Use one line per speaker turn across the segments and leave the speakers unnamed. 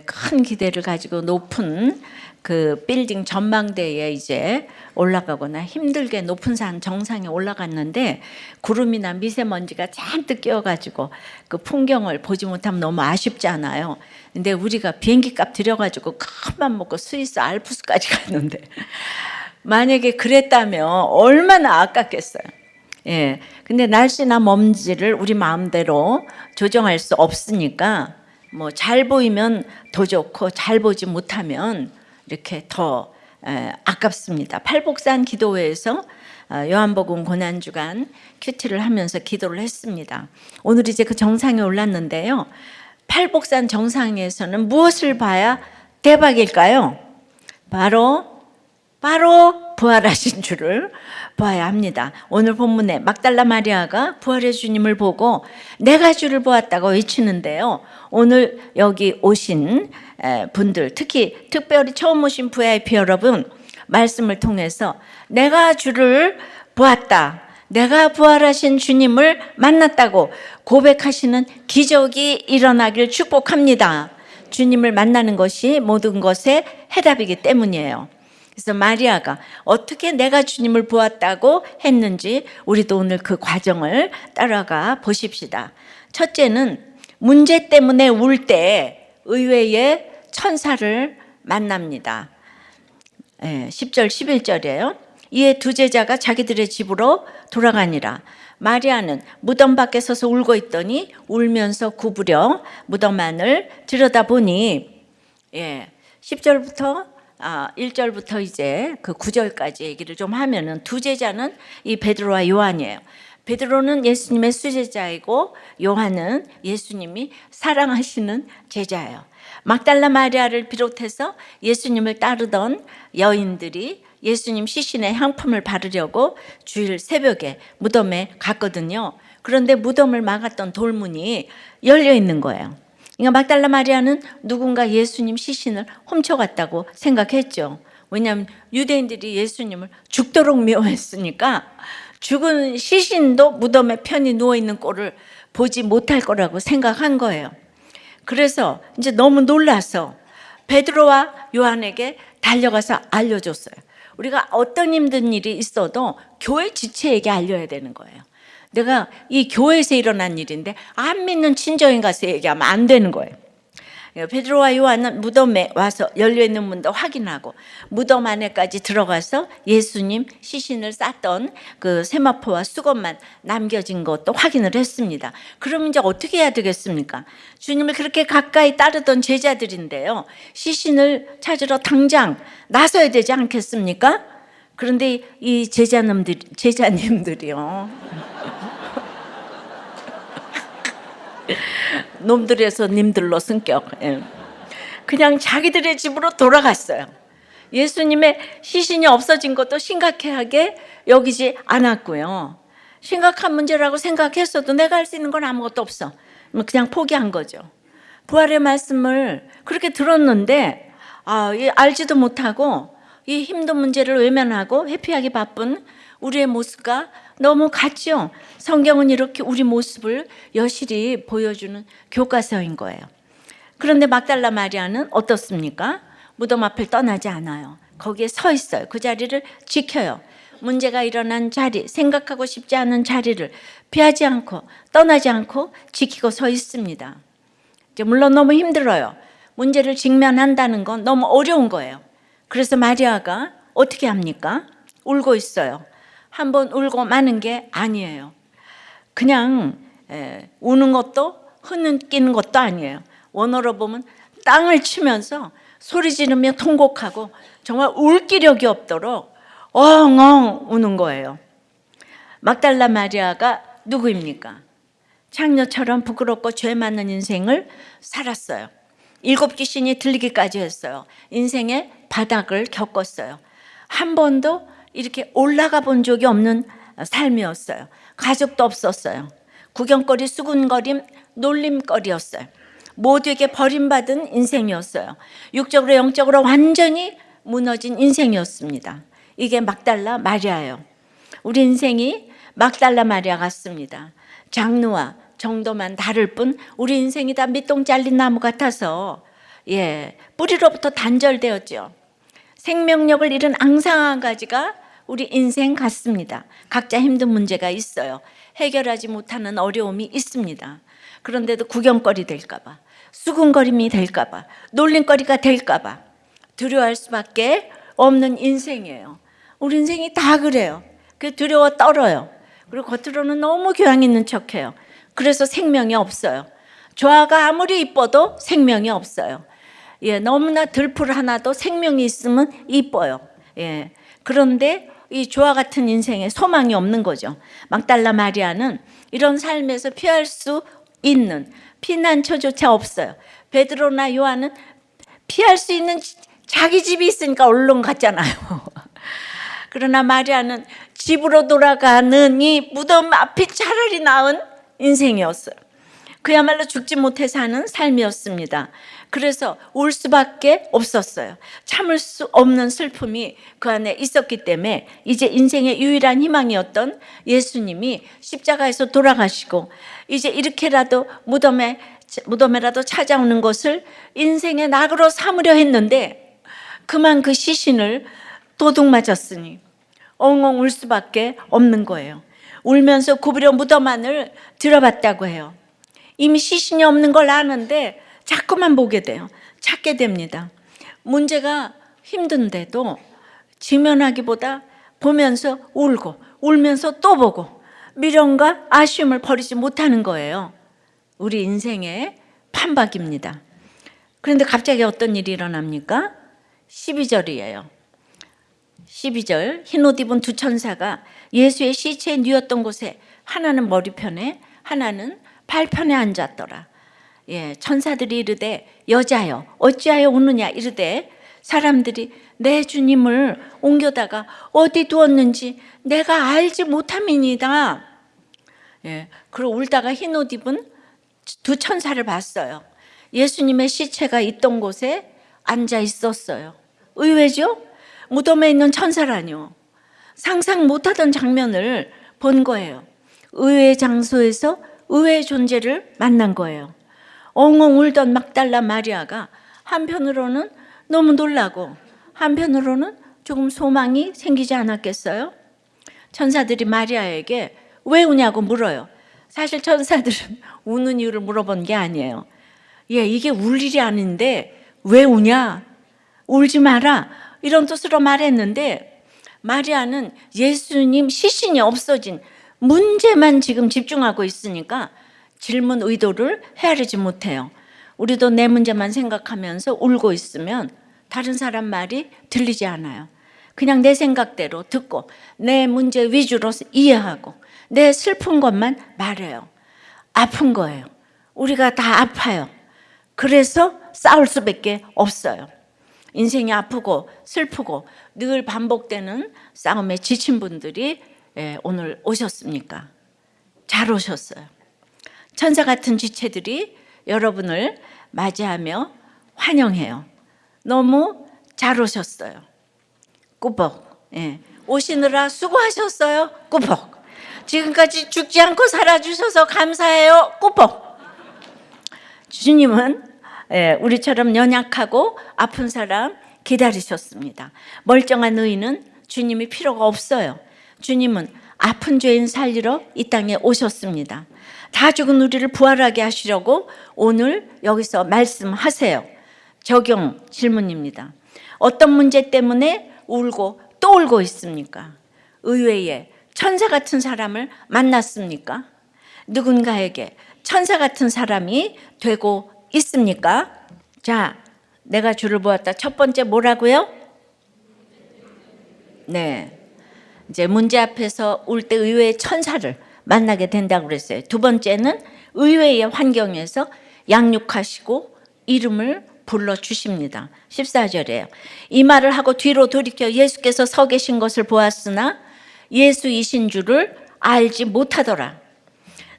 큰 기대를 가지고 높은 그 빌딩 전망대에 이제 올라가거나 힘들게 높은 산 정상에 올라갔는데 구름이나 미세먼지가 잔뜩 끼어가지고 그 풍경을 보지 못하면 너무 아쉽잖아요. 근데 우리가 비행기 값 들여가지고 큰맘 먹고 스위스 알프스까지 갔는데 만약에 그랬다면 얼마나 아깝겠어요. 예. 근데 날씨나 먼지를 우리 마음대로 조정할 수 없으니까 뭐 잘 보이면 더 좋고 잘 보지 못하면 이렇게 더 아깝습니다. 팔복산 기도회에서 요한복음 고난주간 큐티를 하면서 기도를 했습니다. 오늘 이제 그 정상에 올랐는데요. 팔복산 정상에서는 무엇을 봐야 대박일까요? 바로 부활하신 주를 보아야 합니다. 오늘 본문에 막달라 마리아가 부활의 주님을 보고 내가 주를 보았다고 외치는데요. 오늘 여기 오신 분들, 특별히 처음 오신 VIP 여러분, 말씀을 통해서 내가 주를 보았다, 내가 부활하신 주님을 만났다고 고백하시는 기적이 일어나길 축복합니다. 주님을 만나는 것이 모든 것의 해답이기 때문이에요. 그래서 마리아가 어떻게 내가 주님을 보았다고 했는지 우리도 오늘 그 과정을 따라가 보십시다. 첫째는 문제 때문에 울 때 의외의 천사를 만납니다. 10절 11절이에요. 이에 두 제자가 자기들의 집으로 돌아가니라. 마리아는 무덤 밖에 서서 울고 있더니 울면서 구부려 무덤 안을 들여다보니 10절부터 1절부터 이제 그 9절까지 얘기를 좀 하면은 두 제자는 이 베드로와 요한이에요. 베드로는 예수님의 수제자이고 요한은 예수님이 사랑하시는 제자예요. 막달라 마리아를 비롯해서 예수님을 따르던 여인들이 예수님 시신에 향품을 바르려고 주일 새벽에 무덤에 갔거든요. 그런데 무덤을 막았던 돌문이 열려 있는 거예요. 그러니까 막달라 마리아는 누군가 예수님 시신을 훔쳐갔다고 생각했죠. 왜냐하면 유대인들이 예수님을 죽도록 미워했으니까 죽은 시신도 무덤에 편히 누워있는 꼴을 보지 못할 거라고 생각한 거예요. 그래서 이제 너무 놀라서 베드로와 요한에게 달려가서 알려줬어요. 우리가 어떤 힘든 일이 있어도 교회 지체에게 알려야 되는 거예요. 내가 이 교회에서 일어난 일인데 안 믿는 친정에 가서 얘기하면 안 되는 거예요. 베드로와 요한은 무덤에 와서 열려있는 문도 확인하고 무덤 안에까지 들어가서 예수님 시신을 쌌던 그 세마포와 수건만 남겨진 것도 확인을 했습니다. 그럼 이제 어떻게 해야 되겠습니까? 주님을 그렇게 가까이 따르던 제자들인데요, 시신을 찾으러 당장 나서야 되지 않겠습니까? 그런데 이 제자님들이요 놈들에서 님들로 승격. 그냥 자기들의 집으로 돌아갔어요. 예수님의 시신이 없어진 것도 심각하게 여기지 않았고요. 심각한 문제라고 생각했어도 내가 할 수 있는 건 아무것도 없어. 그냥 포기한 거죠. 부활의 말씀을 그렇게 들었는데 알지도 못하고 이 힘든 문제를 외면하고 회피하기 바쁜 우리의 모습과 너무 같죠. 성경은 이렇게 우리 모습을 여실히 보여주는 교과서인 거예요. 그런데 막달라 마리아는 어떻습니까? 무덤 앞을 떠나지 않아요. 거기에 서 있어요. 그 자리를 지켜요. 문제가 일어난 자리, 생각하고 싶지 않은 자리를 피하지 않고 떠나지 않고 지키고 서 있습니다. 물론 너무 힘들어요. 문제를 직면한다는 건 너무 어려운 거예요. 그래서 마리아가 어떻게 합니까? 울고 있어요. 한번 울고 마는 게 아니에요. 그냥 우는 것도 흐느끼는 것도 아니에요. 원어로 보면 땅을 치면서 소리 지르며 통곡하고 정말 울 기력이 없도록 엉엉 우는 거예요. 막달라 마리아가 누구입니까? 창녀처럼 부끄럽고 죄 많은 인생을 살았어요. 7 귀신이 들리기까지 했어요. 인생의 바닥을 겪었어요. 한 번도 이렇게 올라가 본 적이 없는 삶이었어요. 가족도 없었어요. 구경거리, 수군거림, 놀림거리였어요. 모두에게 버림받은 인생이었어요. 육적으로 영적으로 완전히 무너진 인생이었습니다. 이게 막달라 마리아예요. 우리 인생이 막달라 마리아 같습니다. 장르와 정도만 다를 뿐 우리 인생이 다 밑동 잘린 나무 같아서 뿌리로부터 단절되었죠. 생명력을 잃은 앙상한 가지가 우리 인생 같습니다. 각자 힘든 문제가 있어요. 해결하지 못하는 어려움이 있습니다. 그런데도 구경거리 될까봐, 수군거림이 될까봐, 놀림거리가 될까봐 두려워할 수밖에 없는 인생이에요. 우리 인생이 다 그래요. 그 두려워 떨어요. 그리고 겉으로는 너무 교양 있는 척해요. 그래서 생명이 없어요. 조화가 아무리 이뻐도 생명이 없어요. 너무나 들풀 하나도 생명이 있으면 이뻐요. 그런데 이 조화 같은 인생에 소망이 없는 거죠. 막달라 마리아는 이런 삶에서 피할 수 있는 피난처조차 없어요. 베드로나 요한은 피할 수 있는 자기 집이 있으니까 얼른 갔잖아요. 그러나 마리아는 집으로 돌아가는 이 무덤 앞이 차라리 나은 인생이었어요. 그야말로 죽지 못해 사는 삶이었습니다. 그래서 울 수밖에 없었어요. 참을 수 없는 슬픔이 그 안에 있었기 때문에 이제 인생의 유일한 희망이었던 예수님이 십자가에서 돌아가시고 이제 이렇게라도 무덤에라도 찾아오는 것을 인생의 낙으로 삼으려 했는데 그만 그 시신을 도둑 맞았으니 엉엉 울 수밖에 없는 거예요. 울면서 굽으려 무덤 안을 들어봤다고 해요. 이미 시신이 없는 걸 아는데 자꾸만 보게 돼요. 찾게 됩니다. 문제가 힘든데도 직면하기보다 보면서 울고 울면서 또 보고 미련과 아쉬움을 버리지 못하는 거예요. 우리 인생의 판박입니다. 그런데 갑자기 어떤 일이 일어납니까? 12절이에요. 12절, 흰 옷 입은 두 천사가 예수의 시체에 누웠던 곳에 하나는 머리편에 하나는 발편에 앉았더라. 천사들이 이르되 여자여 어찌하여 우느냐 이르되 사람들이 내 주님을 옮겨다가 어디 두었는지 내가 알지 못함이니이다. 그리고 울다가 흰 옷 입은 두 천사를 봤어요. 예수님의 시체가 있던 곳에 앉아 있었어요. 의외죠? 무덤에 있는 천사라뇨. 상상 못하던 장면을 본 거예요. 의외의 장소에서 의외의 존재를 만난 거예요. 엉엉 울던 막달라 마리아가 한편으로는 너무 놀라고 한편으로는 조금 소망이 생기지 않았겠어요? 천사들이 마리아에게 왜 우냐고 물어요. 사실 천사들은 우는 이유를 물어본 게 아니에요. 이게 울 일이 아닌데 왜 우냐? 울지 마라. 이런 뜻으로 말했는데 마리아는 예수님 시신이 없어진 문제만 지금 집중하고 있으니까 질문 의도를 헤아리지 못해요. 우리도 내 문제만 생각하면서 울고 있으면 다른 사람 말이 들리지 않아요. 그냥 내 생각대로 듣고 내 문제 위주로 이해하고 내 슬픈 것만 말해요. 아픈 거예요. 우리가 다 아파요. 그래서 싸울 수밖에 없어요. 인생이 아프고 슬프고 늘 반복되는 싸움에 지친 분들이 오늘 오셨습니까? 잘 오셨어요. 천사 같은 지체들이 여러분을 맞이하며 환영해요. 너무 잘 오셨어요. 꾸벅. 오시느라 수고하셨어요. 꾸벅. 지금까지 죽지 않고 살아주셔서 감사해요. 꾸벅. 주님은 우리처럼 연약하고 아픈 사람 기다리셨습니다. 멀쩡한 의인은 주님이 필요가 없어요. 주님은 아픈 죄인 살리러 이 땅에 오셨습니다. 다 죽은 우리를 부활하게 하시려고 오늘 여기서 말씀하세요. 적용 질문입니다. 어떤 문제 때문에 울고 또 울고 있습니까? 의외의 천사 같은 사람을 만났습니까? 누군가에게 천사 같은 사람이 되고 있습니까? 자, 내가 줄을 보았다. 첫 번째 뭐라고요? 이제 문제 앞에서 울 때 의외의 천사를 만나게 된다고 그랬어요. 두 번째는 의외의 환경에서 양육하시고 이름을 불러주십니다. 14절이에요. 이 말을 하고 뒤로 돌이켜 예수께서 서 계신 것을 보았으나 예수이신 줄을 알지 못하더라.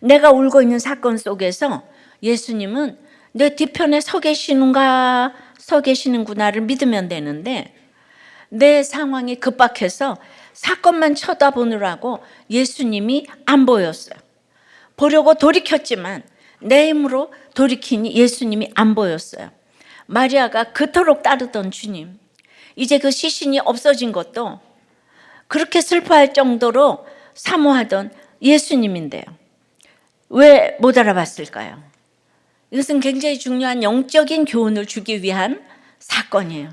내가 울고 있는 사건 속에서 예수님은 내 뒤편에 서 계시는구나를 믿으면 되는데 내 상황이 급박해서 사건만 쳐다보느라고 예수님이 안 보였어요. 보려고 돌이켰지만 내 힘으로 돌이키니 예수님이 안 보였어요. 마리아가 그토록 따르던 주님, 이제 그 시신이 없어진 것도 그렇게 슬퍼할 정도로 사모하던 예수님인데요. 왜 못 알아봤을까요? 이것은 굉장히 중요한 영적인 교훈을 주기 위한 사건이에요.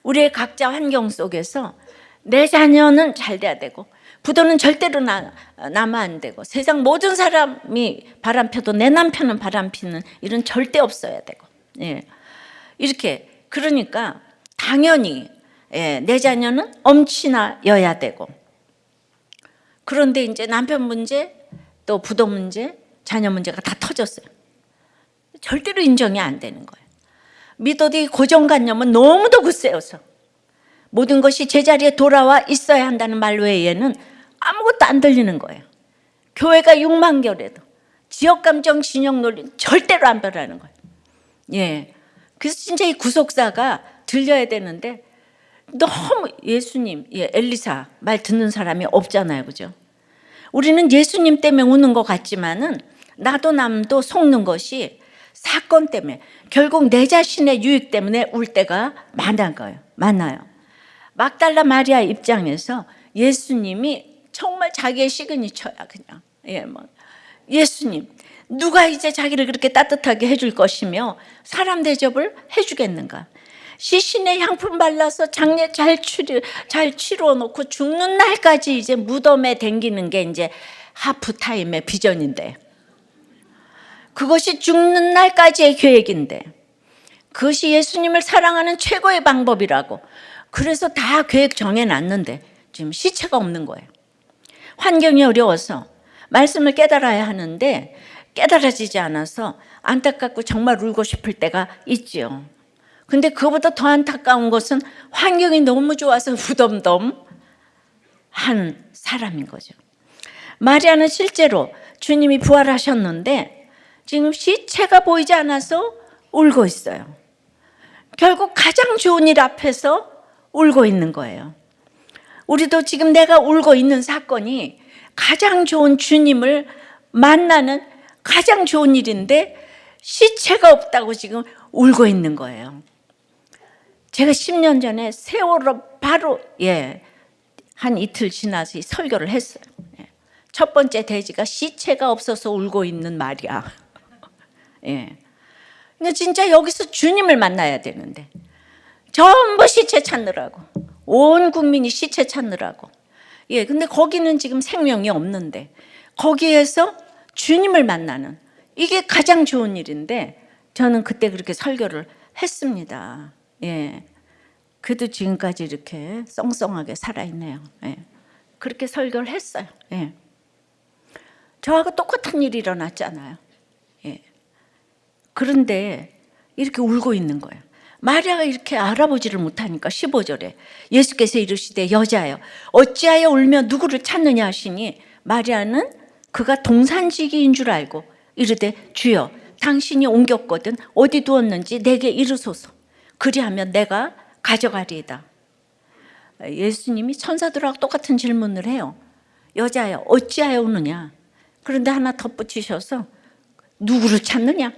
우리의 각자 환경 속에서 내 자녀는 잘 돼야 되고 부도는 절대로 나면 안 되고 세상 모든 사람이 바람펴도 내 남편은 바람피는 일은 절대 없어야 되고, 예. 이렇게 그러니까 당연히, 예, 내 자녀는 엄친아여야 되고, 그런데 이제 남편 문제 또 부도 문제 자녀 문제가 다 터졌어요. 절대로 인정이 안 되는 거예요. 믿어도 고정관념은 너무도 굳세어서 모든 것이 제자리에 돌아와 있어야 한다는 말 외에는 아무것도 안 들리는 거예요. 교회가 6만 개래도 지역감정 진영 논리는 절대로 안 변하는 거예요. 예. 그래서 진짜 이 구속사가 들려야 되는데 너무 예수님, 예, 엘리사 말 듣는 사람이 없잖아요. 그죠? 우리는 예수님 때문에 우는 것 같지만은 나도 남도 속는 것이 사건 때문에 결국 내 자신의 유익 때문에 울 때가 많아요. 막달라 마리아 입장에서 예수님이 정말 자기의 시그니처야 그냥. 예, 뭐 예수님 누가 이제 자기를 그렇게 따뜻하게 해줄 것이며 사람 대접을 해주겠는가? 시신에 향품 발라서 장례 잘 치루어 놓고 죽는 날까지 이제 무덤에 댕기는 게 이제 하프타임의 비전인데, 그것이 죽는 날까지의 계획인데, 그것이 예수님을 사랑하는 최고의 방법이라고. 그래서 다 계획 정해놨는데 지금 시체가 없는 거예요. 환경이 어려워서 말씀을 깨달아야 하는데 깨달아지지 않아서 안타깝고 정말 울고 싶을 때가 있지요. 근데 그보다 더 안타까운 것은 환경이 너무 좋아서 무덤덤한 사람인 거죠. 마리아는 실제로 주님이 부활하셨는데 지금 시체가 보이지 않아서 울고 있어요. 결국 가장 좋은 일 앞에서 울고 있는 거예요. 우리도 지금 내가 울고 있는 사건이 가장 좋은 주님을 만나는 가장 좋은 일인데 시체가 없다고 지금 울고 있는 거예요. 제가 10년 전에 세월호 바로, 예, 한 이틀 지나서 설교를 했어요. 예. 첫 번째 대지가 시체가 없어서 울고 있는 말이야. 예. 그러니까 진짜 여기서 주님을 만나야 되는데 전부 시체 찾느라고, 온 국민이 시체 찾느라고. 예, 근데 거기는 지금 생명이 없는데 거기에서 주님을 만나는 이게 가장 좋은 일인데 저는 그때 그렇게 설교를 했습니다. 예, 그래도 지금까지 이렇게 썽썽하게 살아있네요. 예, 그렇게 설교를 했어요. 예, 저하고 똑같은 일이 일어났잖아요. 예, 그런데 이렇게 울고 있는 거예요. 마리아가 이렇게 알아보지를 못하니까 15절에 예수께서 이르시되 여자여 어찌하여 울며 누구를 찾느냐 하시니 마리아는 그가 동산지기인 줄 알고 이르되 주여 당신이 옮겼거든 어디 두었는지 내게 이르소서 그리하면 내가 가져가리이다. 예수님이 천사들하고 똑같은 질문을 해요. 여자여 어찌하여 우느냐. 그런데 하나 덧붙이셔서 누구를 찾느냐.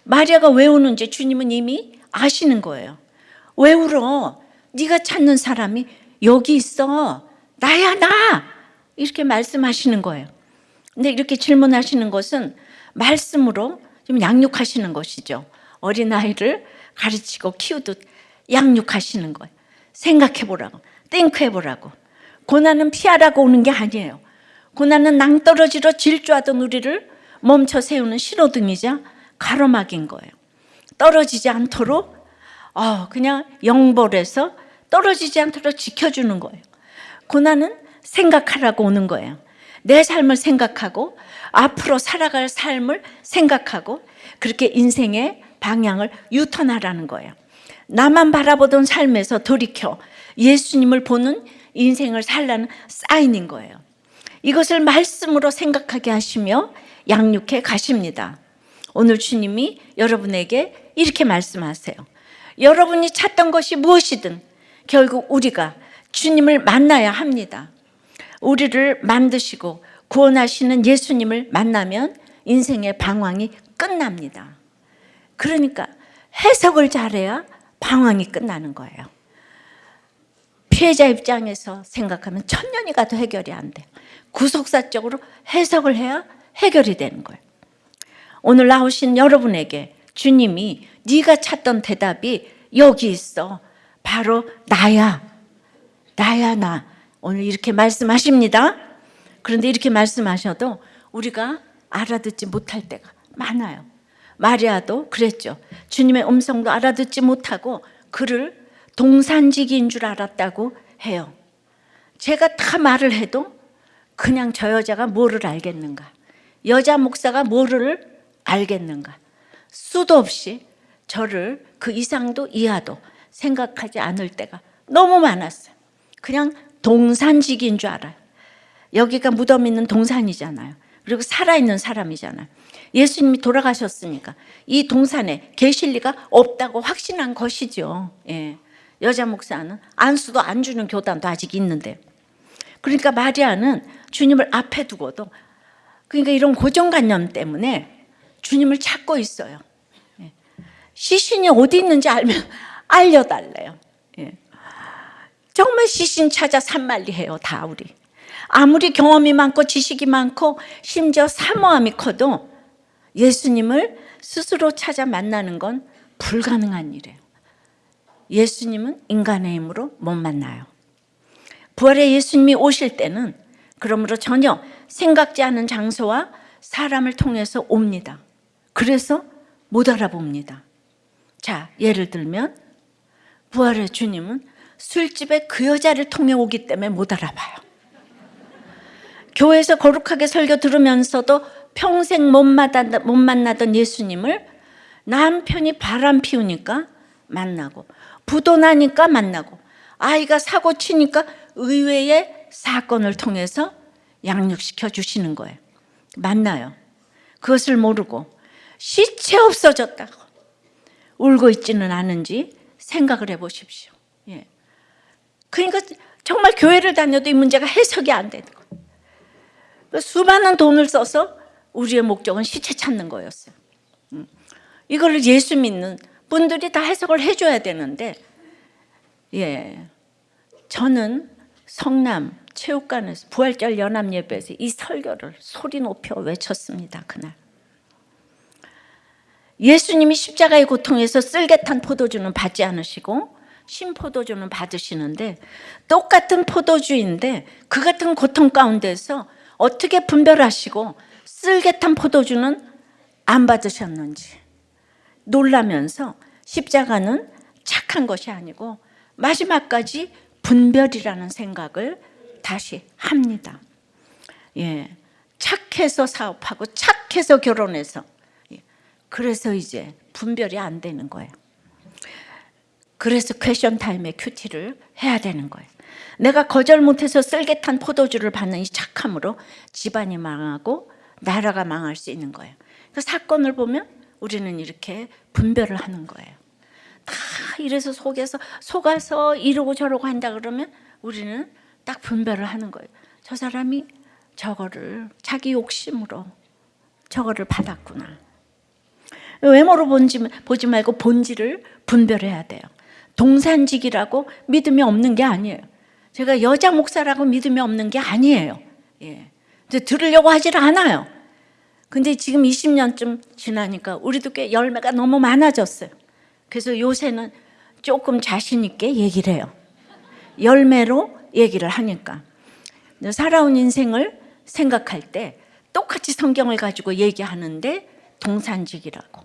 마리아가 왜 우는지 주님은 이미 아시는 거예요. 왜 울어? 네가 찾는 사람이 여기 있어. 나야 나. 이렇게 말씀하시는 거예요. 근데 이렇게 질문하시는 것은 말씀으로 좀 양육하시는 것이죠. 어린아이를 가르치고 키우듯 양육하시는 거예요. 생각해보라고, 띵크해보라고. 고난은 피하라고 오는 게 아니에요. 고난은 낭떠러지로 질주하던 우리를 멈춰 세우는 신호등이자 가로막인 거예요. 떨어지지 않도록 그냥 영벌에서 떨어지지 않도록 지켜주는 거예요. 고난은 생각하라고 오는 거예요. 내 삶을 생각하고 앞으로 살아갈 삶을 생각하고 그렇게 인생의 방향을 유턴하라는 거예요. 나만 바라보던 삶에서 돌이켜 예수님을 보는 인생을 살라는 사인인 거예요. 이것을 말씀으로 생각하게 하시며 양육해 가십니다. 오늘 주님이 여러분에게 이렇게 말씀하세요. 여러분이 찾던 것이 무엇이든 결국 우리가 주님을 만나야 합니다. 우리를 만드시고 구원하시는 예수님을 만나면 인생의 방황이 끝납니다. 그러니까 해석을 잘해야 방황이 끝나는 거예요. 피해자 입장에서 생각하면 천년이 가도 해결이 안 돼요. 구속사적으로 해석을 해야 해결이 되는 거예요. 오늘 나오신 여러분에게 주님이 네가 찾던 대답이 여기 있어. 바로 나야. 나야 나. 오늘 이렇게 말씀하십니다. 그런데 이렇게 말씀하셔도 우리가 알아듣지 못할 때가 많아요. 마리아도 그랬죠. 주님의 음성도 알아듣지 못하고 그를 동산지기인 줄 알았다고 해요. 제가 다 말을 해도 그냥 저 여자가 뭐를 알겠는가? 여자 목사가 뭐를 알겠는가? 수도 없이 저를 그 이상도 이하도 생각하지 않을 때가 너무 많았어요. 그냥 동산지기인 줄 알아요. 여기가 무덤 있는 동산이잖아요. 그리고 살아있는 사람이잖아요. 예수님이 돌아가셨으니까 이 동산에 계실 리가 없다고 확신한 것이죠. 예. 여자 목사는 안수도 안 주는 교단도 아직 있는데, 그러니까 마리아는 주님을 앞에 두고도 그러니까 이런 고정관념 때문에 주님을 찾고 있어요. 예. 시신이 어디 있는지 알면 알려달래요. 예. 정말 시신 찾아 산만리해요. 다 우리 아무리 경험이 많고 지식이 많고 심지어 사모함이 커도 예수님을 스스로 찾아 만나는 건 불가능한 일이에요. 예수님은 인간의 힘으로 못 만나요. 부활의 예수님이 오실 때는 그러므로 전혀 생각지 않은 장소와 사람을 통해서 옵니다. 그래서 못 알아봅니다. 자, 예를 들면 부활의 주님은 술집에 그 여자를 통해 오기 때문에 못 알아봐요. 교회에서 거룩하게 설교 들으면서도 평생 못 만나던 예수님을 남편이 바람 피우니까 만나고, 부도 나니까 만나고, 아이가 사고 치니까 의외의 사건을 통해서 양육시켜 주시는 거예요. 만나요. 그것을 모르고 시체 없어졌다고 울고 있지는 않은지 생각을 해보십시오. 예. 그러니까 정말 교회를 다녀도 이 문제가 해석이 안 되는 거예요. 수많은 돈을 써서 우리의 목적은 시체 찾는 거였어요. 이걸 예수 믿는 분들이 다 해석을 해줘야 되는데, 예, 저는 성남 체육관에서 부활절 연합 예배에서 이 설교를 소리 높여 외쳤습니다. 그날 예수님이 십자가의 고통에서 쓸개탄 포도주는 받지 않으시고 신포도주는 받으시는데, 똑같은 포도주인데 그 같은 고통 가운데서 어떻게 분별하시고 쓸개탄 포도주는 안 받으셨는지 놀라면서 십자가는 착한 것이 아니고 마지막까지 분별이라는 생각을 다시 합니다. 예, 착해서 사업하고 착해서 결혼해서, 예, 그래서 이제 분별이 안 되는 거예요. 그래서 퀘션 타임에 큐티를 해야 되는 거예요. 내가 거절 못해서 쓸개탄 포도주를 받는 이 착함으로 집안이 망하고 나라가 망할 수 있는 거예요. 그 사건을 보면 우리는 이렇게 분별을 하는 거예요. 다 이래서 속아서 이러고 저러고 한다 그러면 우리는 딱 분별을 하는 거예요. 저 사람이 저거를 자기 욕심으로 저거를 받았구나. 외모로 보지 말고 본질을 분별해야 돼요. 동산직이라고 믿음이 없는 게 아니에요. 제가 여자 목사라고 믿음이 없는 게 아니에요. 예. 근데 들으려고 하질 않아요. 근데 지금 20년쯤 지나니까 우리도 꽤 열매가 너무 많아졌어요. 그래서 요새는 조금 자신 있게 얘기를 해요. 열매로 얘기를 하니까. 살아온 인생을 생각할 때 똑같이 성경을 가지고 얘기하는데 동산직이라고.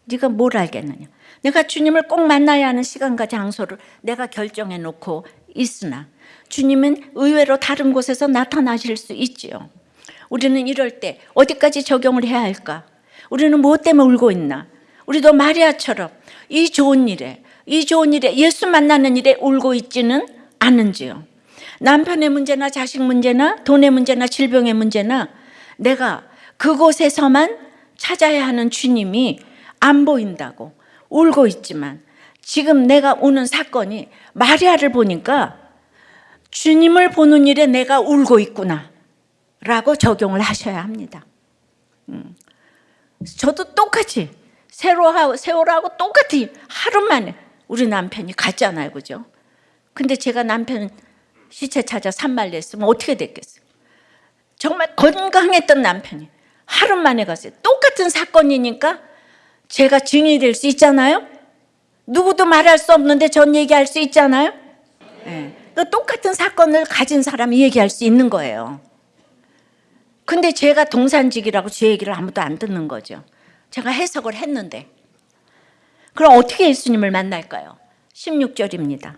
네가 뭘 알겠느냐. 내가 주님을 꼭 만나야 하는 시간과 장소를 내가 결정해 놓고 있으나 주님은 의외로 다른 곳에서 나타나실 수 있지요. 우리는 이럴 때 어디까지 적용을 해야 할까? 우리는 무엇 때문에 울고 있나? 우리도 마리아처럼 이 좋은 일에 예수 만나는 일에 울고 있지는 않은지요. 남편의 문제나 자식 문제나 돈의 문제나 질병의 문제나 내가 그곳에서만 찾아야 하는 주님이 안 보인다고 울고 있지만, 지금 내가 우는 사건이 마리아를 보니까 주님을 보는 일에 내가 울고 있구나 라고 적용을 하셔야 합니다. 저도 똑같이 세월하고 똑같이 하루 만에 우리 남편이 갔잖아요. 그죠? 근데 제가 남편 시체 찾아 산말렸으면 어떻게 됐겠어요? 정말 건강했던 남편이 하루 만에 갔어요. 똑같은 사건이니까 제가 증인이 될 수 있잖아요. 누구도 말할 수 없는데 전 얘기할 수 있잖아요. 네. 똑같은 사건을 가진 사람이 얘기할 수 있는 거예요. 근데 제가 동산직이라고 제 얘기를 아무도 안 듣는 거죠. 제가 해석을 했는데. 그럼 어떻게 예수님을 만날까요? 16절입니다.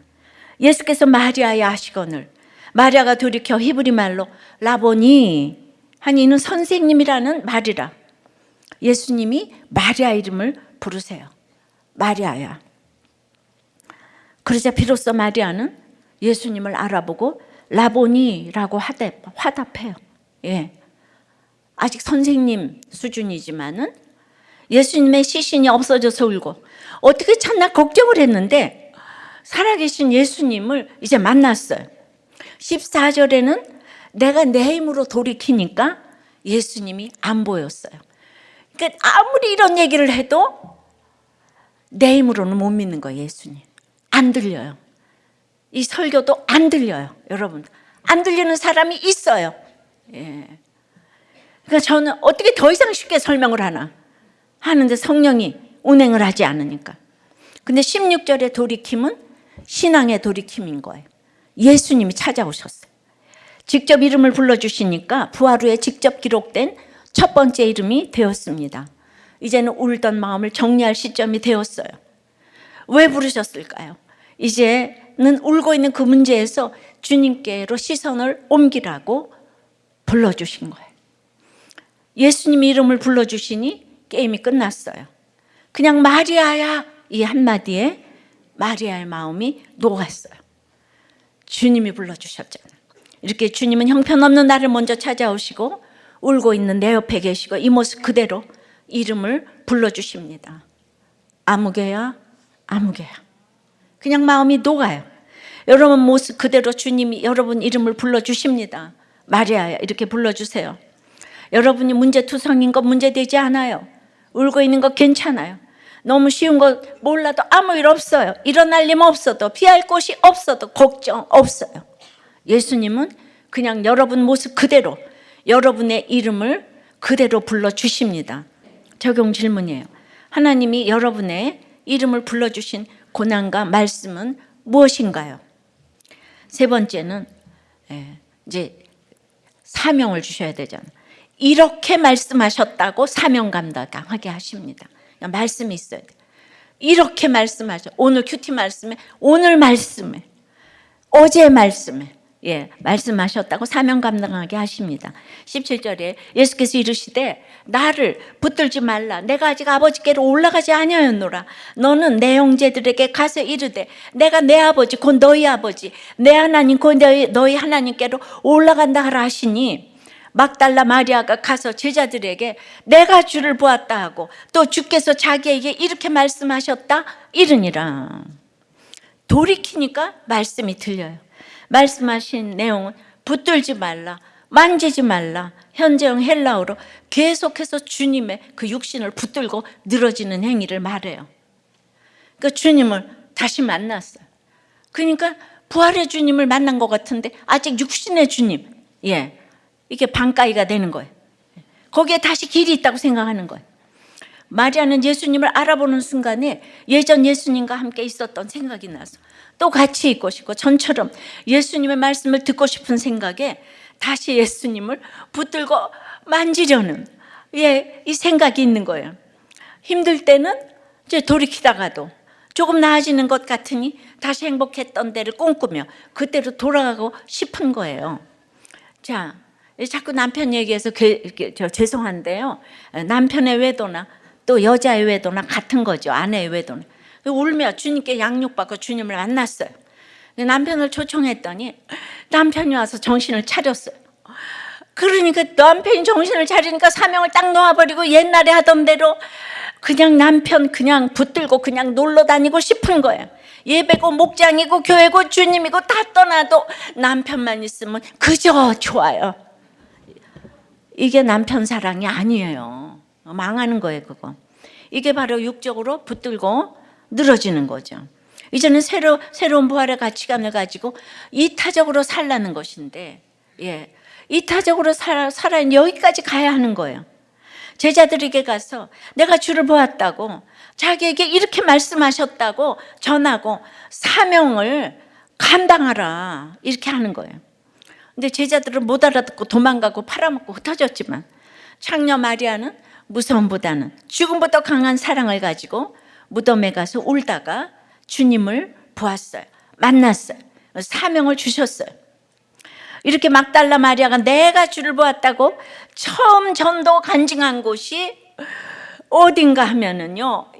예수께서 마리아의 아시거늘, 마리아가 돌이켜 히브리 말로 라보니 하니 이는 선생님이라는 말이라. 예수님이 마리아 이름을 부르세요. 마리아야. 그러자 비로소 마리아는 예수님을 알아보고 라보니라고 화답해요. 예. 아직 선생님 수준이지만은 예수님의 시신이 없어져서 울고 어떻게 찾나 걱정을 했는데 살아계신 예수님을 이제 만났어요. 14절에는 내가 내 힘으로 돌이키니까 예수님이 안 보였어요. 그러니까 아무리 이런 얘기를 해도 내 힘으로는 못 믿는 거예요. 예수님 안 들려요. 이 설교도 안 들려요. 여러분 안 들리는 사람이 있어요. 예. 그러니까 저는 어떻게 더 이상 쉽게 설명을 하는데 성령이 운행을 하지 않으니까. 근데 16절의 돌이킴은 신앙의 돌이킴인 거예요. 예수님이 찾아오셨어요. 직접 이름을 불러주시니까 부활 후에 직접 기록된 첫 번째 이름이 되었습니다. 이제는 울던 마음을 정리할 시점이 되었어요. 왜 부르셨을까요? 이제는 울고 있는 그 문제에서 주님께로 시선을 옮기라고 불러주신 거예요. 예수님이 이름을 불러주시니 게임이 끝났어요. 그냥 마리아야 이 한마디에 마리아의 마음이 녹았어요. 주님이 불러주셨잖아요. 이렇게 주님은 형편없는 나를 먼저 찾아오시고 울고 있는 내 옆에 계시고 이 모습 그대로 이름을 불러주십니다. 아무개야 아무개야. 그냥 마음이 녹아요. 여러분 모습 그대로 주님이 여러분 이름을 불러주십니다. 마리아야 이렇게 불러주세요. 여러분이 문제투성인 거 문제되지 않아요. 울고 있는 거 괜찮아요. 너무 쉬운 거 몰라도 아무 일 없어요. 일어날 일 없어도 피할 곳이 없어도 걱정 없어요. 예수님은 그냥 여러분 모습 그대로 여러분의 이름을 그대로 불러주십니다. 적용 질문이에요. 하나님이 여러분의 이름을 불러주신 고난과 말씀은 무엇인가요? 세 번째는 이제 사명을 주셔야 되잖아요. 이렇게 말씀하셨다고 사명 감당하게 하십니다. 말씀이 있어야 돼요. 이렇게 말씀하셔. 오늘 큐티 말씀에, 오늘 말씀에, 어제 말씀에 말씀하셨다고 사명 감당하게 하십니다. 17절에 예수께서 이르시되 나를 붙들지 말라. 내가 아직 아버지께로 올라가지 아니하였노라. 너는 내 형제들에게 가서 이르되 내가 내 아버지 곧 너희 아버지 내 하나님 곧 너희 하나님께로 올라간다 하라 하시니 막달라 마리아가 가서 제자들에게 내가 주를 보았다 하고 또 주께서 자기에게 이렇게 말씀하셨다 이르니라. 돌이키니까 말씀이 들려요. 말씀하신 내용은 붙들지 말라, 만지지 말라, 현재형 헬라어로 계속해서 주님의 그 육신을 붙들고 늘어지는 행위를 말해요. 그러니까 주님을 다시 만났어요. 그러니까 부활의 주님을 만난 것 같은데 아직 육신의 주님, 이게 반가이가 되는 거예요. 거기에 다시 길이 있다고 생각하는 거예요. 마리아는 예수님을 알아보는 순간에 예전 예수님과 함께 있었던 생각이 나서 또 같이 있고 싶고 전처럼 예수님의 말씀을 듣고 싶은 생각에 다시 예수님을 붙들고 만지려는 이 생각이 있는 거예요. 힘들 때는 이제 돌이키다가도 조금 나아지는 것 같으니 다시 행복했던 때를 꿈꾸며 그때로 돌아가고 싶은 거예요. 자, 자꾸 남편 얘기해서 죄송한데요. 남편의 외도나 또 여자의 외도나 같은 거죠. 아내의 외도나. 울며 주님께 양육받고 주님을 만났어요. 남편을 초청했더니 남편이 와서 정신을 차렸어요. 그러니까 남편이 정신을 차리니까 사명을 딱 놓아버리고 옛날에 하던 대로 그냥 남편 그냥 붙들고 그냥 놀러 다니고 싶은 거예요. 예배고 목장이고 교회고 주님이고 다 떠나도 남편만 있으면 그저 좋아요. 이게 남편 사랑이 아니에요. 망하는 거예요, 그거. 이게 바로 육적으로 붙들고 늘어지는 거죠. 이제는 새로운 부활의 가치관을 가지고 이타적으로 살라는 것인데, 이타적으로 살아야 여기까지 가야 하는 거예요. 제자들에게 가서 내가 주를 보았다고, 자기에게 이렇게 말씀하셨다고 전하고 사명을 감당하라, 이렇게 하는 거예요. 근데 제자들은 못 알아듣고 도망가고 팔아먹고 흩어졌지만, 창녀 마리아는 무서움보다는 죽음보다 강한 사랑을 가지고 무덤에 가서 울다가 주님을 보았어요. 만났어요. 사명을 주셨어요. 이렇게 막달라 마리아가 내가 주를 보았다고 처음 전도 간증한 곳이 어딘가 하면은요,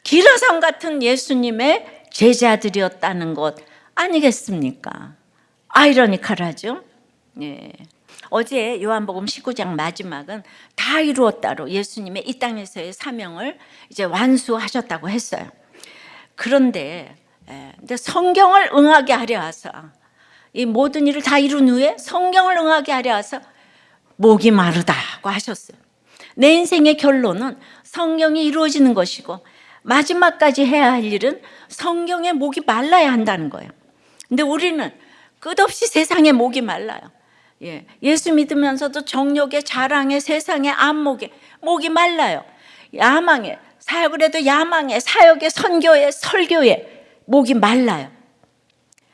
기라성 같은 예수님의 제자들이었다는 것 아니겠습니까? 아이러니컬하죠. 어제 요한복음 19장 마지막은 다 이루었다로 예수님의 이 땅에서의 사명을 이제 완수하셨다고 했어요. 그런데 성경을 응하게 하려 하서, 이 모든 일을 다 이룬 후에 성경을 응하게 하려 하서 목이 마르다고 하셨어요. 내 인생의 결론은 성경이 이루어지는 것이고, 마지막까지 해야 할 일은 성경의 목이 말라야 한다는 거예요. 근데 우리는 끝없이 세상에 목이 말라요. 예수 믿으면서도 정욕에, 자랑에, 세상에, 안목에 목이 말라요. 야망에, 사역을 해도 야망에, 사역에, 선교에, 설교에 목이 말라요.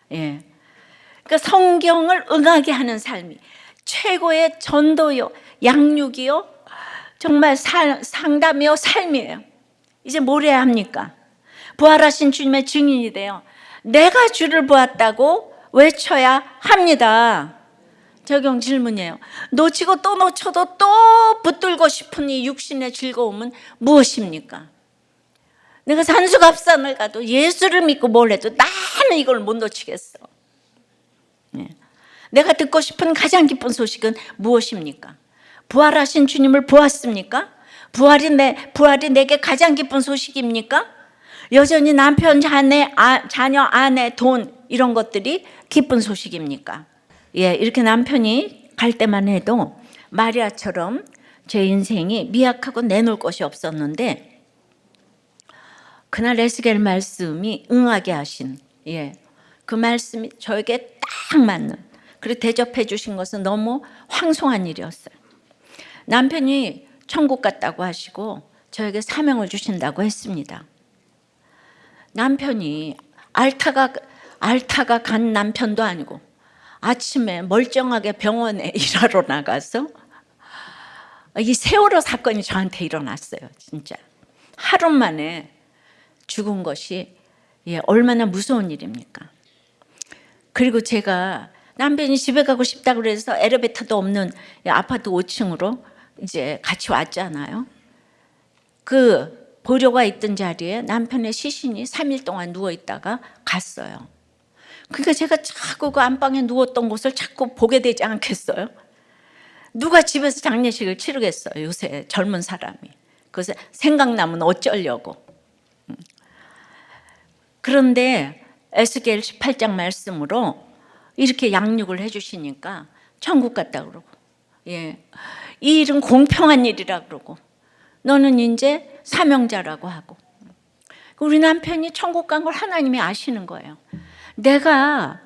그러니까 성경을 응하게 하는 삶이 최고의 전도요, 양육이요, 정말 상담이요, 삶이에요. 이제 뭘 해야 합니까? 부활하신 주님의 증인이 돼요. 내가 주를 보았다고 외쳐야 합니다. 적용 질문이에요. 놓치고 또 놓쳐도 또 붙들고 싶은 이 육신의 즐거움은 무엇입니까? 내가 산수갑산을 가도 예수를 믿고 뭘 해도 나는 이걸 못 놓치겠어. 내가 듣고 싶은 가장 기쁜 소식은 무엇입니까? 부활하신 주님을 보았습니까? 부활이 내게 가장 기쁜 소식입니까? 여전히 남편, 자녀, 아내, 돈 이런 것들이 기쁜 소식입니까? 이렇게 남편이 갈 때만 해도 마리아처럼 제 인생이 미약하고 내놓을 것이 없었는데, 그날 에스겔 말씀이 응하게 하신 그 말씀이 저에게 딱 맞는, 그리고 대접해 주신 것은 너무 황송한 일이었어요. 남편이 천국 갔다고 하시고 저에게 사명을 주신다고 했습니다. 남편이 알타가 간 남편도 아니고 아침에 멀쩡하게 병원에 일하러 나가서 이 세월호 사건이 저한테 일어났어요. 진짜 하루 만에 죽은 것이 얼마나 무서운 일입니까? 그리고 제가 남편이 집에 가고 싶다 그래서 엘리베이터도 없는 아파트 5층으로 이제 같이 왔잖아요. 그 보료가 있던 자리에 남편의 시신이 3일 동안 누워 있다가 갔어요. 그러니까 제가 자꾸 그 안방에 누웠던 곳을 자꾸 보게 되지 않겠어요? 누가 집에서 장례식을 치르겠어요, 요새 젊은 사람이. 그래서 생각나면 어쩌려고. 그런데 에스겔 18장 말씀으로 이렇게 양육을 해주시니까 천국 갔다 그러고, 이 일은 공평한 일이라 그러고, 너는 이제 사명자라고 하고. 우리 남편이 천국 간 걸 하나님이 아시는 거예요. 내가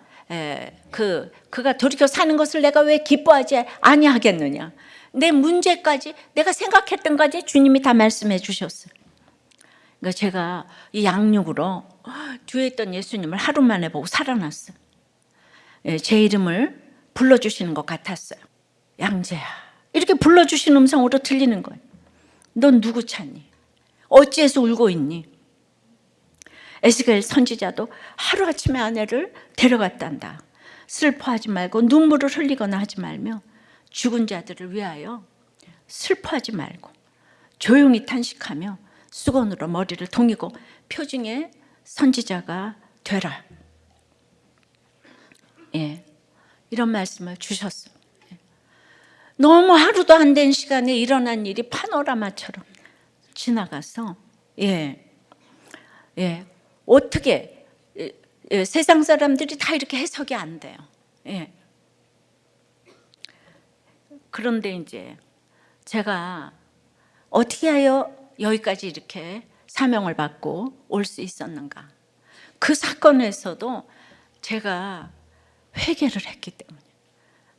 그가 돌이켜 사는 것을 내가 왜 기뻐하지 아니하겠느냐. 내 문제까지, 내가 생각했던 까지 주님이 다 말씀해 주셨어요. 그러니까 제가 이 양육으로 뒤에 있던 예수님을 하루 만에 보고 살아났어요. 제 이름을 불러주시는 것 같았어요. 양재야, 이렇게 불러주신 음성으로 들리는 거예요. 넌 누구 찾니? 어찌해서 울고 있니? 에스겔 선지자도 하루아침에 아내를 데려갔단다. 슬퍼하지 말고 눈물을 흘리거나 하지 말며 죽은 자들을 위하여 슬퍼하지 말고 조용히 탄식하며 수건으로 머리를 동이고 표징의 선지자가 되라. 이런 말씀을 주셨어요. 너무 하루도 안 된 시간에 일어난 일이 파노라마처럼 지나가서 어떻게 세상 사람들이 다 이렇게 해석이 안 돼요. 그런데 이제 제가 어떻게 하여 여기까지 이렇게 사명을 받고 올 수 있었는가? 그 사건에서도 제가 회개를 했기 때문에.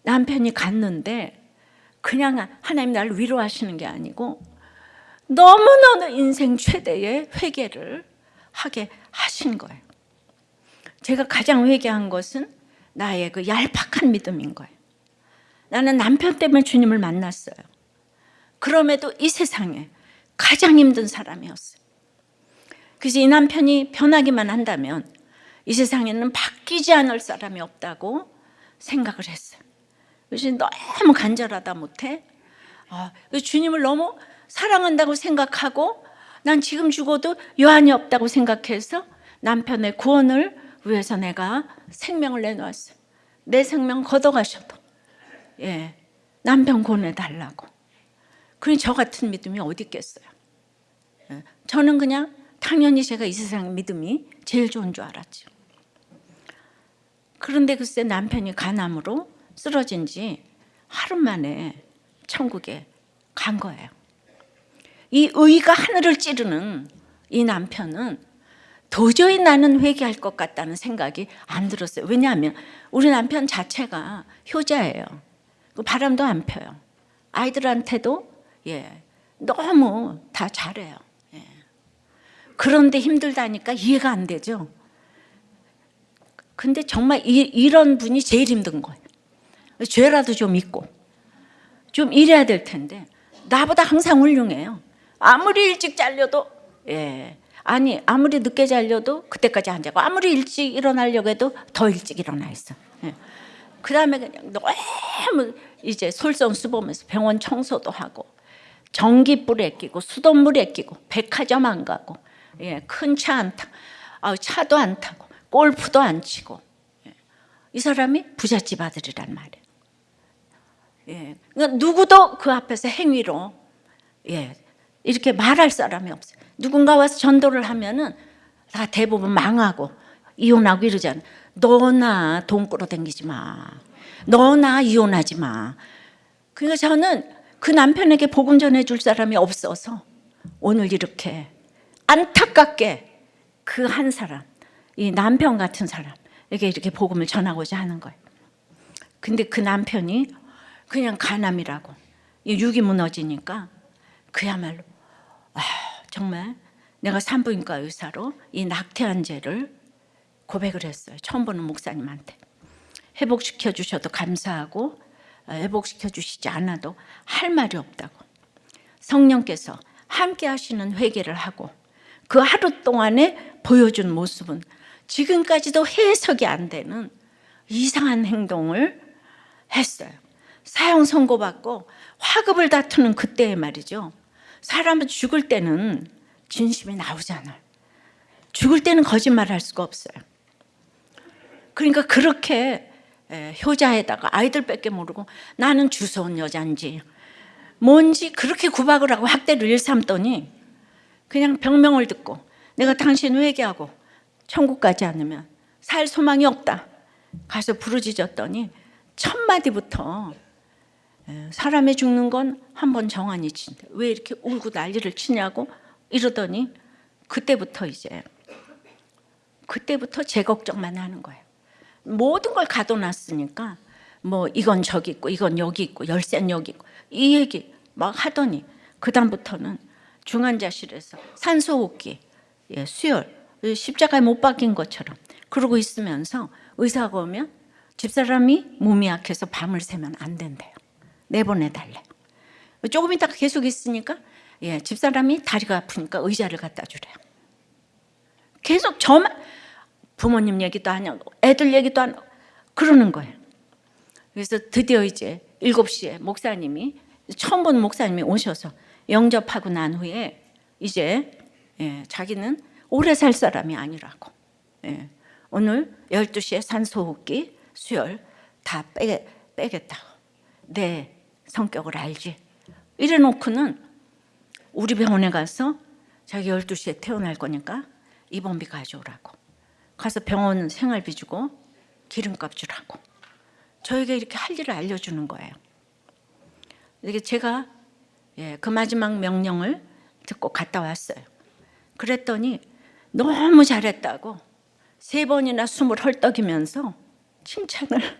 남편이 갔는데 그냥 하나님 나를 위로하시는 게 아니고 너무너무 인생 최대의 회개를 하게 하신 거예요. 제가 가장 회개한 것은 나의 그 얄팍한 믿음인 거예요. 나는 남편 때문에 주님을 만났어요. 그럼에도 이 세상에 가장 힘든 사람이었어요. 그래서 이 남편이 변하기만 한다면 이 세상에는 바뀌지 않을 사람이 없다고 생각을 했어요. 그래서 너무 간절하다 못해 주님을 너무 사랑한다고 생각하고 난 지금 죽어도 여한이 없다고 생각해서 남편의 구원을 위해서 내가 생명을 내놓았어요. 내 생명 걷어가셔도 남편 구원해달라고. 그러니 저 같은 믿음이 어디 있겠어요. 저는 그냥 당연히 제가 이 세상의 믿음이 제일 좋은 줄 알았죠. 그런데 글쎄 남편이 간암으로 쓰러진 지 하루 만에 천국에 간 거예요. 이 의가 하늘을 찌르는 이 남편은 도저히 나는 회개할 것 같다는 생각이 안 들었어요. 왜냐하면 우리 남편 자체가 효자예요. 바람도 안 펴요. 아이들한테도 너무 다 잘해요. 그런데 힘들다니까 이해가 안 되죠. 근데 정말 이런 분이 제일 힘든 거예요. 죄라도 좀 있고 좀 이래야 될 텐데 나보다 항상 훌륭해요. 아무리 일찍 잘려도 아니 아무리 늦게 잘려도 그때까지 안 자고 아무리 일찍 일어나려고 해도 더 일찍 일어나 있어. 그 다음에 그냥 너무 이제 솔선수범해서 병원 청소도 하고 전기불에 끼고 수돗물에 끼고 백화점 안 가고 큰 차 안 타고 차도 안 타고 골프도 안 치고 이 사람이 부잣집 아들이란 말이에요. 그러니까 누구도 그 앞에서 행위로 이렇게 말할 사람이 없어요. 누군가 와서 전도를 하면은 다 대부분 망하고 이혼하고 이러잖아요. 너나 돈 끌어당기지 마. 너나 이혼하지 마. 그러니까 저는 그 남편에게 복음 전해줄 사람이 없어서 오늘 이렇게 안타깝게 그 한 사람, 이 남편 같은 사람에게 이렇게 복음을 전하고자 하는 거예요. 근데 그 남편이 그냥 간암이라고 육이 무너지니까 그야말로 정말 내가 산부인과 의사로 이 낙태한 죄를 고백을 했어요. 처음 보는 목사님한테. 회복시켜 주셔도 감사하고 회복시켜 주시지 않아도 할 말이 없다고. 성령께서 함께 하시는 회개를 하고 그 하루 동안에 보여준 모습은 지금까지도 해석이 안 되는 이상한 행동을 했어요. 사형 선고받고 화급을 다투는 그때의 말이죠. 사람은 죽을 때는 진심이 나오잖아요. 죽을 때는 거짓말할 수가 없어요. 그러니까 그렇게 효자에다가 아이들밖에 모르고 나는 주워온 여잔지 뭔지 그렇게 구박을 하고 학대를 일삼더니 그냥 병명을 듣고 내가 당신 회개하고 천국 가지 않으면 살 소망이 없다. 가서 부르짖었더니 첫 마디부터 사람이 죽는 건 한 번 정한이 친대. 왜 이렇게 울고 난리를 치냐고 이러더니 그때부터 제 걱정만 하는 거예요. 모든 걸 가둬놨으니까 뭐 이건 저기 있고 이건 여기 있고 열쇠는 여기 있고 이 얘기 막 하더니 그 다음부터는 중환자실에서 산소호흡기, 수혈, 십자가에 못 박힌 것처럼 그러고 있으면서 의사가 오면 집사람이 몸이 약해서 밤을 새면 안 된대요. 내보내달래. 조금 있다가 계속 있으니까 집사람이 다리가 아프니까 의자를 갖다 주래요. 계속 저만 부모님 얘기도 안 하고 애들 얘기도 안 하고 그러는 거예요. 그래서 드디어 이제 7시에 목사님이 처음 보는 목사님이 오셔서 영접하고 난 후에 이제 자기는 오래 살 사람이 아니라고 오늘 12시에 산소호흡기 수혈 다 빼겠다고. 내 성격을 알지. 이래 놓고는 우리 병원에 가서 자기 12시에 태어날 거니까 입원비 가져오라고. 가서 병원 생활비 주고 기름값 주라고. 저에게 이렇게 할 일을 알려주는 거예요. 이게 제가 그 마지막 명령을 듣고 갔다 왔어요. 그랬더니 너무 잘했다고 3번이나 숨을 헐떡이면서 칭찬을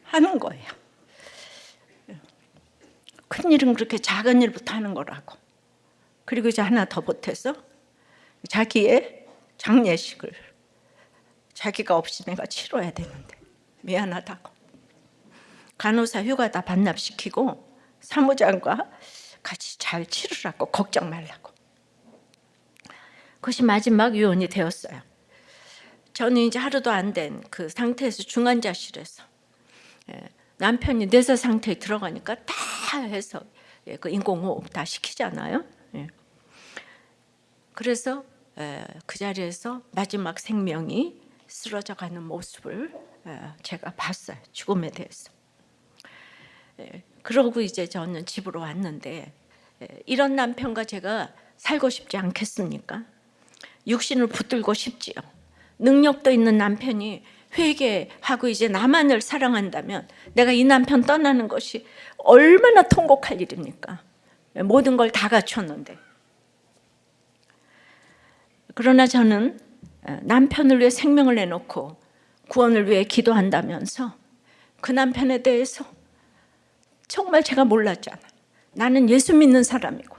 하는 거예요. 큰일은 그렇게 작은 일부터 하는 거라고. 그리고 이제 하나 더 보태서 자기의 장례식을 자기가 없이 내가 치러야 되는데 미안하다고 간호사 휴가 다 반납시키고 사무장과 같이 잘 치르라고, 걱정 말라고. 그것이 마지막 유언이 되었어요. 저는 이제 하루도 안 된 그 상태에서 중환자실에서 남편이 뇌사 상태에 들어가니까 다 해서 그 인공호흡 다 시키잖아요. 그래서 그 자리에서 마지막 생명이 쓰러져가는 모습을 제가 봤어요. 죽음에 대해서. 그러고 이제 저는 집으로 왔는데 이런 남편과 제가 살고 싶지 않겠습니까? 육신을 붙들고 싶지요. 능력도 있는 남편이 회개하고 이제 나만을 사랑한다면 내가 이 남편 떠나는 것이 얼마나 통곡할 일입니까? 모든 걸 다 갖췄는데. 그러나 저는 남편을 위해 생명을 내놓고 구원을 위해 기도한다면서 그 남편에 대해서 정말 제가 몰랐잖아. 나는 예수 믿는 사람이고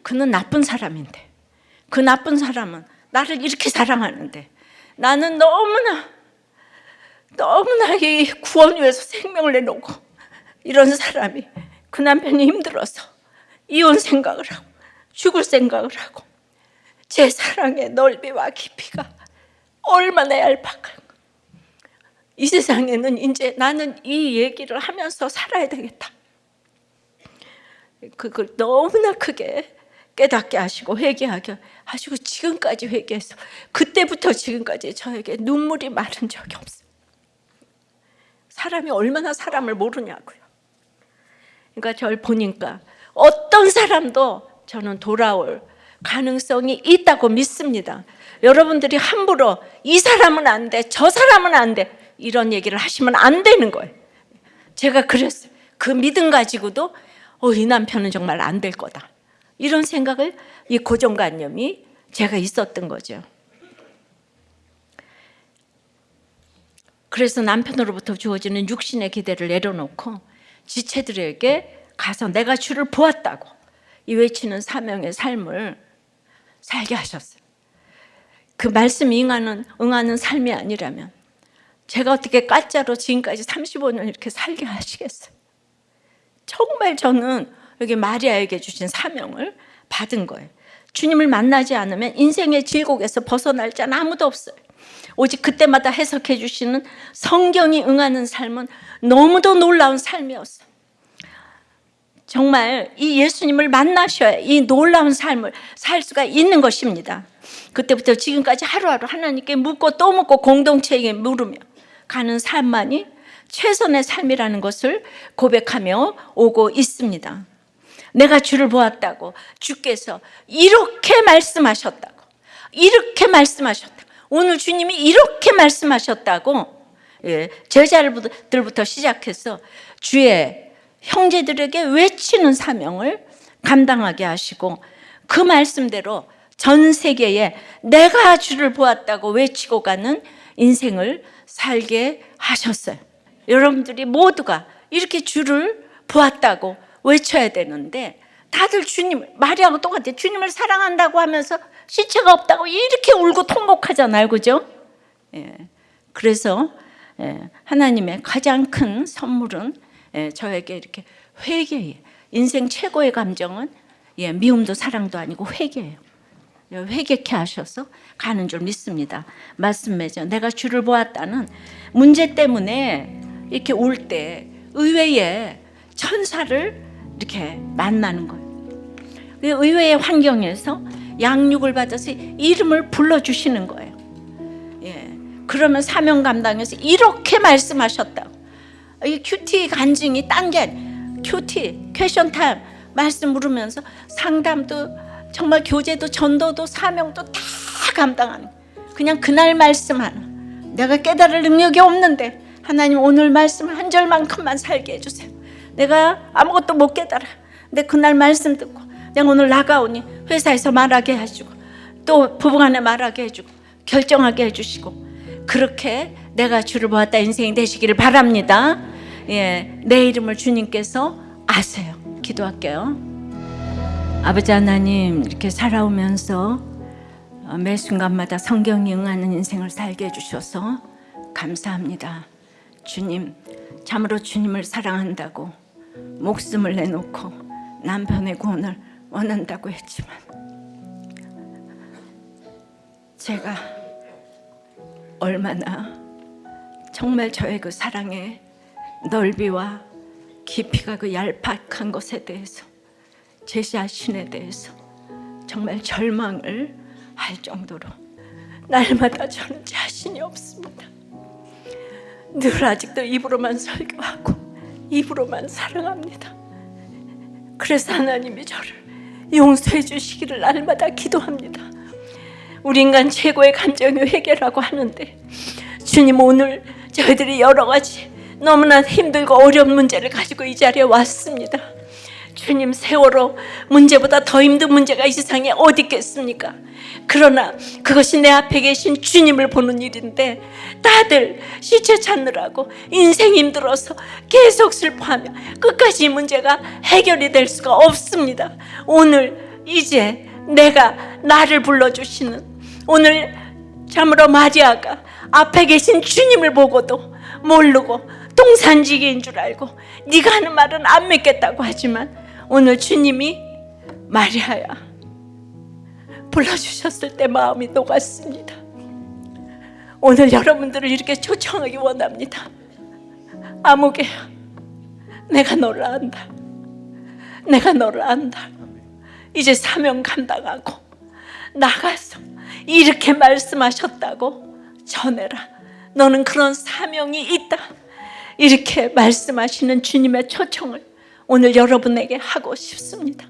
그는 나쁜 사람인데, 그 나쁜 사람은 나를 이렇게 사랑하는데 나는 너무나 이 구원 위해서 생명을 내놓고 이런 사람이 그 남편이 힘들어서 이혼 생각을 하고 죽을 생각을 하고 제 사랑의 넓이와 깊이가 얼마나 얄팍한가. 이 세상에는 이제 나는 이 얘기를 하면서 살아야 되겠다. 그걸 너무나 크게 깨닫게 하시고 회개하게 하시고 지금까지 회개해서 그때부터 지금까지 저에게 눈물이 마른 적이 없어요. 사람이 얼마나 사람을 모르냐고요. 그러니까 저를 보니까 어떤 사람도 저는 돌아올 가능성이 있다고 믿습니다. 여러분들이 함부로 이 사람은 안 돼, 저 사람은 안 돼 이런 얘기를 하시면 안 되는 거예요. 제가 그랬어요. 그 믿음 가지고도 이 남편은 정말 안 될 거다. 이런 생각을, 이 고정관념이 제가 있었던 거죠. 그래서 남편으로부터 주어지는 육신의 기대를 내려놓고 지체들에게 가서 내가 주를 보았다고 이 외치는 사명의 삶을 살게 하셨어요. 그 말씀이 응하는 삶이 아니라면 제가 어떻게 가짜로 지금까지 35년 이렇게 살게 하시겠어요? 정말 저는 여기 마리아에게 주신 사명을 받은 거예요. 주님을 만나지 않으면 인생의 질곡에서 벗어날 자는 아무도 없어요. 오직 그때마다 해석해 주시는 성경이 응하는 삶은 너무도 놀라운 삶이었어요. 정말 이 예수님을 만나셔야 이 놀라운 삶을 살 수가 있는 것입니다. 그때부터 지금까지 하루하루 하나님께 묻고 또 묻고 공동체에게 물으며 가는 삶만이 최선의 삶이라는 것을 고백하며 오고 있습니다. 내가 주를 보았다고, 주께서 이렇게 말씀하셨다고, 이렇게 말씀하셨다고, 오늘 주님이 이렇게 말씀하셨다고, 제자들부터 시작해서 주의 형제들에게 외치는 사명을 감당하게 하시고 그 말씀대로 전 세계에 내가 주를 보았다고 외치고 가는 인생을 살게 하셨어요. 여러분들이 모두가 이렇게 주를 보았다고 외쳐야 되는데 다들 주님을, 마리아하고 똑같아요. 주님을 사랑한다고 하면서 시체가 없다고 이렇게 울고 통곡하잖아요. 그죠? 그래서 하나님의 가장 큰 선물은 저에게 이렇게 회개예요. 인생 최고의 감정은 미움도 사랑도 아니고 회개예요. 회개케 하셔서 가는 줄 믿습니다. 말씀 맺어 내가 주를 보았다는 문제 때문에 이렇게 울 때 의외의 천사를 이렇게 만나는 거예요. 의외의 환경에서 양육을 받아서 이름을 불러주시는 거예요. 그러면 사명 감당해서 이렇게 말씀하셨다고. 이 큐티 간증이 딴 게 큐티 퀘션 타임 말씀 물으면서 상담도 정말 교제도 전도도 사명도 다 감당하는, 그냥 그날 말씀 하나. 내가 깨달을 능력이 없는데 하나님 오늘 말씀 한 절만큼만 살게 해주세요. 내가 아무것도 못 깨달아. 근데 그날 말씀 듣고 내가 오늘 나가오니 회사에서 말하게 해주고 또 부부간에 말하게 해주고 결정하게 해주시고 그렇게 내가 주를 보았다 인생이 되시기를 바랍니다. 예, 내 이름을 주님께서 아세요. 기도할게요. 아버지 하나님, 이렇게 살아오면서 매 순간마다 성경이 응하는 인생을 살게 해주셔서 감사합니다. 주님, 참으로 주님을 사랑한다고 목숨을 내놓고 남편의 구원을 원한다고 했지만 제가 얼마나 정말 저의 그 사랑의 넓이와 깊이가 그 얄팍한 것에 대해서 제 자신에 대해서 정말 절망을 할 정도로 날마다 저는 자신이 없습니다. 늘 아직도 입으로만 설교하고 입으로만 사랑합니다. 그래서 하나님이 저를 용서해 주시기를 날마다 기도합니다. 우리 인간 최고의 감정이 회개라고 하는데 주님, 오늘 저희들이 여러 가지 너무나 힘들고 어려운 문제를 가지고 이 자리에 왔습니다. 주님, 세월호 문제보다 더 힘든 문제가 이 세상에 어디 있겠습니까? 그러나 그것이 내 앞에 계신 주님을 보는 일인데 다들 시체 찾느라고 인생 힘들어서 계속 슬퍼하며 끝까지 이 문제가 해결이 될 수가 없습니다. 오늘 이제 내가 나를 불러주시는, 오늘 참으로 마리아가 앞에 계신 주님을 보고도 모르고 동산지기인 줄 알고 네가 하는 말은 안 믿겠다고 하지만 오늘 주님이 마리아야 불러주셨을 때 마음이 녹았습니다. 오늘 여러분들을 이렇게 초청하기 원합니다. 아무개야, 내가 너를 안다. 내가 너를 안다. 이제 사명 감당하고 나가서 이렇게 말씀하셨다고 전해라. 너는 그런 사명이 있다. 이렇게 말씀하시는 주님의 초청을 오늘 여러분에게 하고 싶습니다.